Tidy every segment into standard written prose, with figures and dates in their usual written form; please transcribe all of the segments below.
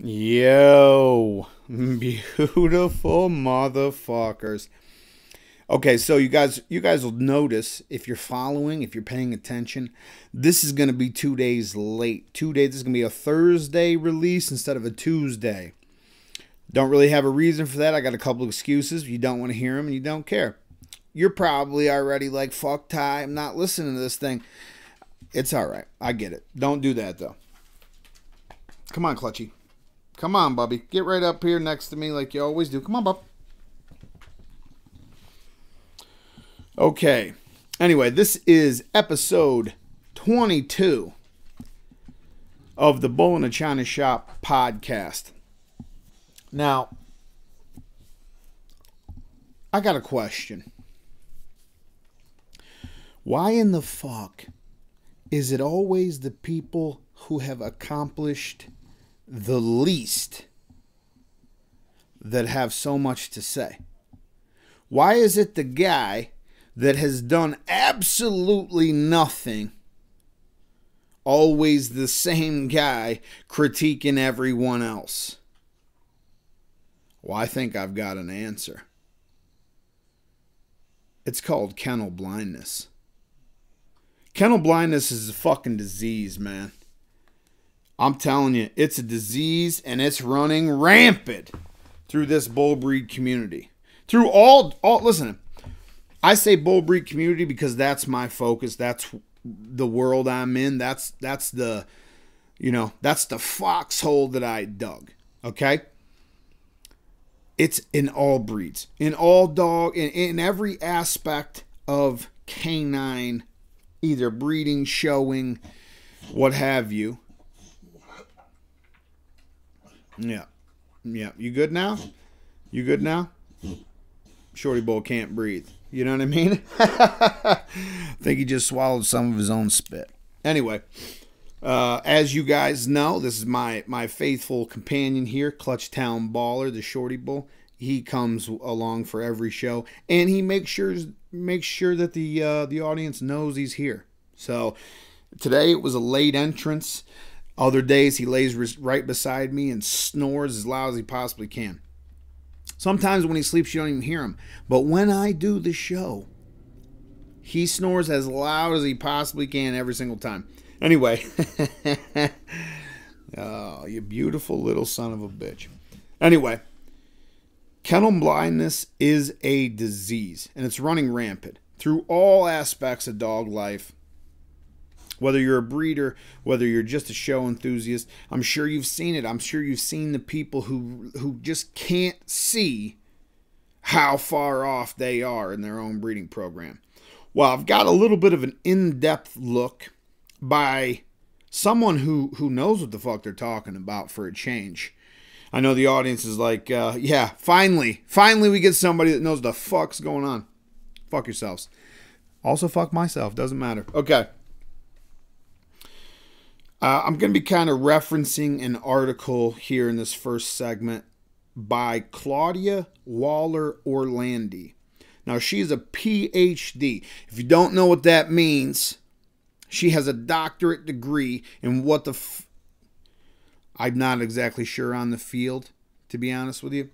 Yo, beautiful motherfuckers. Okay, so you guys will notice if you're following, if you're paying attention, this is going to be 2 days late. 2 days. This is going to be a Thursday release instead of a Tuesday. Don't really have a reason for that. I got a couple of excuses. You don't want to hear them and you don't care. You're probably already like, fuck Ty, I'm not listening to this thing. It's all right. I get it. Don't do that though. Come on, Clutchy. Come on, Bubby. Get right up here next to me like you always do. Come on, Bub. Okay. Anyway, this is episode 22 of the Bull-NA-ChinaShop podcast. Now, I got a question. Why in the fuck is it always the people who have accomplished the least that have so much to say? Why is it the guy that has done absolutely nothing always the same guy critiquing everyone else? Well, I think I've got an answer. It's called kennel blindness. Kennel blindness is a fucking disease, man. I'm telling you, it's a disease and it's running rampant through this bull breed community. Through all listen, I say bull breed community because that's my focus. That's the world I'm in. That's the, that's the foxhole that I dug. Okay? It's in all breeds, in all dog, in every aspect of canine, either breeding, showing, what have you. Yeah. You good now? You good now? Shorty Bull can't breathe. You know what I mean? I think he just swallowed some of his own spit. Anyway, as you guys know, this is my faithful companion here, Clutch Town Baller, the Shorty Bull. He comes along for every show, and he makes sure that the audience knows he's here. So today it was a late entrance. Other days he lays right beside me and snores as loud as he possibly can. Sometimes when he sleeps you don't even hear him. But when I do the show, he snores as loud as he possibly can every single time. Anyway. Oh, you beautiful little son of a bitch. Anyway. Kennel blindness is a disease. And it's running rampant through all aspects of dog life. Whether you're a breeder, whether you're just a show enthusiast, I'm sure you've seen it. I'm sure you've seen the people who just can't see how far off they are in their own breeding program. Well, I've got a little bit of an in-depth look by someone who knows what the fuck they're talking about for a change. I know the audience is like, yeah, finally we get somebody that knows the fuck's going on. Fuck yourselves. Also fuck myself. Doesn't matter. Okay. I'm going to be kind of referencing an article here in this first segment by Claudia Waller Orlandi. Now, she's a PhD. If you don't know what that means, she has a doctorate degree in what the I'm not exactly sure on the field, to be honest with you.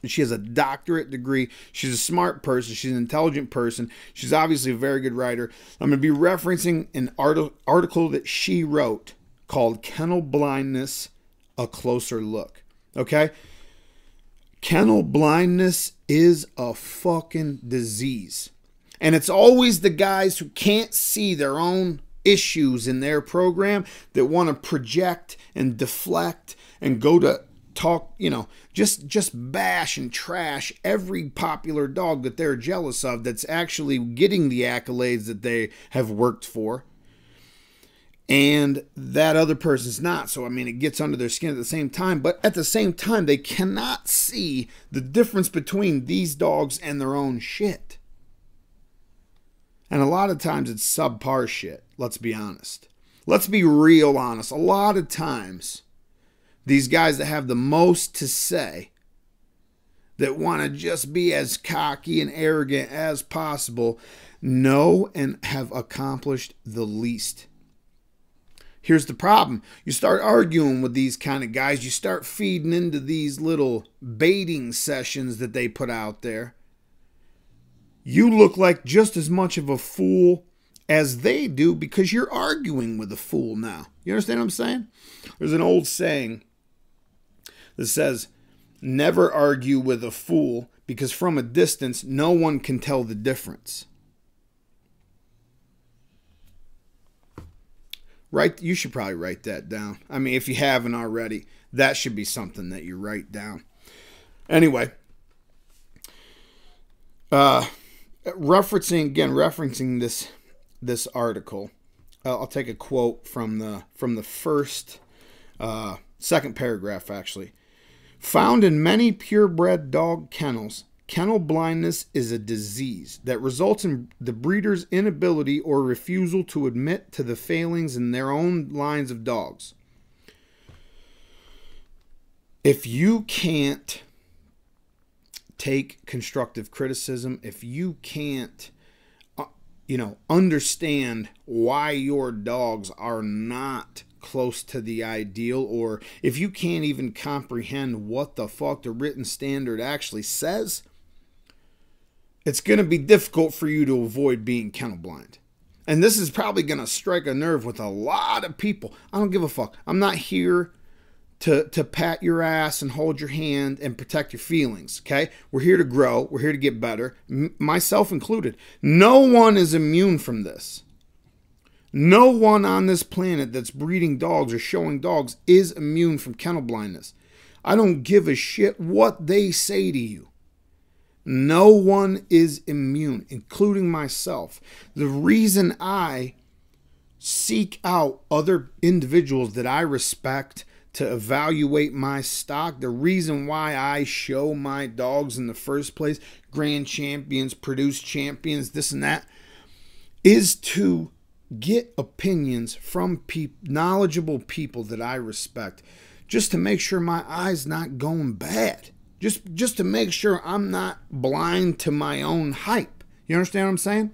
She has a doctorate degree. She's a smart person. She's an intelligent person. She's obviously a very good writer. I'm going to be referencing an article that she wrote called Kennel Blindness, A Closer Look. Okay? Kennel blindness is a fucking disease. And it's always the guys who can't see their own issues in their program that want to project and deflect and go to talk, just bash and trash every popular dog that they're jealous of that's actually getting the accolades that they have worked for. And that other person's not. So, it gets under their skin at the same time. But at the same time, they cannot see the difference between these dogs and their own shit. And a lot of times it's subpar shit. Let's be honest. Let's be real honest. A lot of times, these guys that have the most to say, that want to just be as cocky and arrogant as possible, know and have accomplished the least. here's the problem. You start arguing with these kind of guys. You start feeding into these little baiting sessions that they put out there. You look like just as much of a fool as they do because you're arguing with a fool now. You understand what I'm saying? There's an old saying that says, never argue with a fool because from a distance, no one can tell the difference. Right? You should probably write that down. I mean, if you haven't already, that should be something that you write down. Anyway, referencing this article, I'll take a quote from the first second paragraph actually. Found in many purebred dog kennels, kennel blindness is a disease that results in the breeder's inability or refusal to admit to the failings in their own lines of dogs. If you can't take constructive criticism, if you can't understand why your dogs are not close to the ideal, or if you can't even comprehend what the fuck the written standard actually says, it's going to be difficult for you to avoid being kennel blind. And this is probably going to strike a nerve with a lot of people. I don't give a fuck. I'm not here to pat your ass and hold your hand and protect your feelings, okay? We're here to grow. We're here to get better, myself included. No one is immune from this. No one on this planet that's breeding dogs or showing dogs is immune from kennel blindness. I don't give a shit what they say to you. No one is immune, including myself. The reason I seek out other individuals that I respect to evaluate my stock, the reason why I show my dogs in the first place, grand champions, produce champions, this and that, is to get opinions from knowledgeable people that I respect, just to make sure my eye's not going bad, just to make sure I'm not blind to my own hype. You understand what I'm saying?